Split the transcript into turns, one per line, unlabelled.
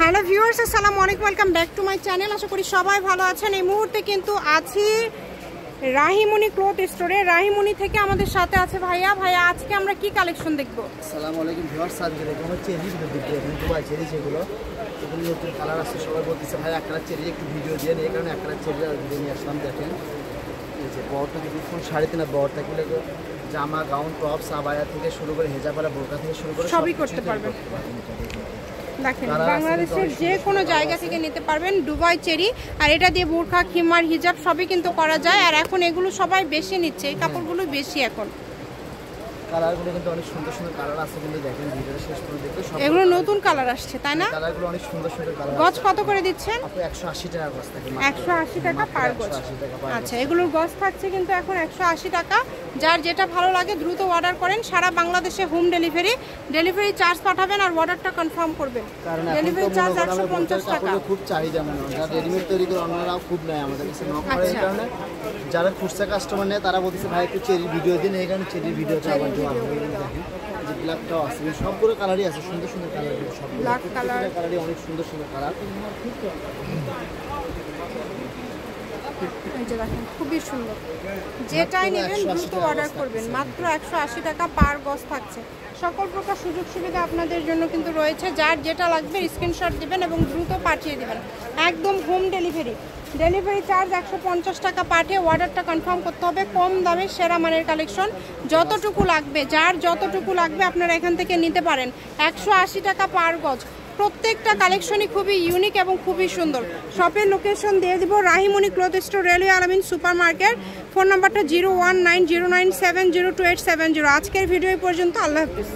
Hello viewers, আসসালামু আলাইকুম, welcome back to my channel. আশা করি সবাই ভালো আছেন। এই মুহূর্তে কিন্তু আছি রাহিমনি ক্লথ স্টোরে। রাহিমনি থেকে আমাদের সাথে আছে ভাইয়া। ভাইয়া, আজকে আমরা কি কালেকশন দেখবো?
আসসালামু আলাইকুম ভিউয়ার্স, আজকে দেখুন হচ্ছে চেরিগুলো দেখবো। এখন দুবাই চেরি যেগুলো এগুলো নতুন কালার আসছে। সবাই বলতেছে ভাই এক কালার চেরি একটু ভিডিও দিয়ে এই কারণে এক কালার চেরি ভিডিও নিয়ে আসলাম। দেখেন এই যে বড়টা দেখুন 3.5 বড়টা গুলো জামা, গাউন, টপ, সাবায়া থেকে শুরু করে হেজাবালা, বোরকা থেকে শুরু করে
সবই করতে পারবেন। দেখেন, বাংলাদেশের যে কোনো জায়গা থেকে নিতে পারবেন দুবাই চেরি। আর এটা দিয়ে বোরখা, খিমার, হিজাব সবই কিন্তু করা যায়। আর এখন এগুলো সবাই বেশি নিচ্ছে, এই কাপড়গুলো বেশি এখন।
কালারগুলো কিন্তু অনেক সুন্দর সুন্দর কালার আছে, কিন্তু দেখেন ভিডিওটা শেষ পর্যন্ত দেখতে সব
এগুলো নতুন কালার আসছে, তাই না?
কালারগুলো অনেক সুন্দর সুন্দর কালার।
গজ কত করে দিচ্ছেন?
আপনি 180 টাকা গজ থাকে।
180 টাকা পার গজ। আচ্ছা, এগুলোর গজ থাকছে কিন্তু এখন 180 টাকা। যার যেটা ভালো লাগে দ্রুত অর্ডার করেন। সারা বাংলাদেশে হোম ডেলিভারি চার্জ পাঠাবেন আর অর্ডারটা কনফার্ম করবেন। ডেলিভারি চার্জ 150 টাকা।
খুব চাহিদা মানে যারা রেডিমেড তৈরি করে অন্যরাও খুব নেয় আমাদের কাছে নক করে। এই কারণে যারা খুচরা কাস্টমার নেয় তারা বলতেছে ভাই একটু চেরি ভিডিও দিন, এই কারণে চেরি ভিডিওটা আবার দেওয়া হবে। দেখেন যে ব্ল্যাকটাও আছে, সবগুলো কালারই আছে, সুন্দর সুন্দর কালার। সব
ব্ল্যাক
কালারই অনেক সুন্দর সুন্দর কালার।
এই যে দেখেন, খুবই সুন্দর। যেটাই নেবেন দ্রুত অর্ডার করবেন। মাত্র 180 টাকা পার গজ থাকছে। সকল প্রকার সুযোগ সুবিধা আপনাদের জন্য কিন্তু রয়েছে। যার যেটা লাগবে স্ক্রিনশট দিবেন এবং দ্রুত পাঠিয়ে দিবেন। একদম হোম ডেলিভারি চার্জ 150 টাকা পাঠিয়ে অর্ডারটা কনফার্ম করতে হবে। কম দামে সেরা মানের কালেকশন যতটুকু লাগবে, যার যতটুকু লাগবে আপনারা এখান থেকে নিতে পারেন। 180 টাকা পার গজ। প্রত্যেকটা কালেকশনই খুবই ইউনিক এবং খুবই সুন্দর। শপের লোকেশন দিয়ে দিব রাহিমনি ক্লথ স্টোর, রেলওয়ে আলামিন সুপার মার্কেট। ফোন নাম্বারটা 019097028770। আজকের ভিডিও পর্যন্ত। আল্লাহ হাফিজ।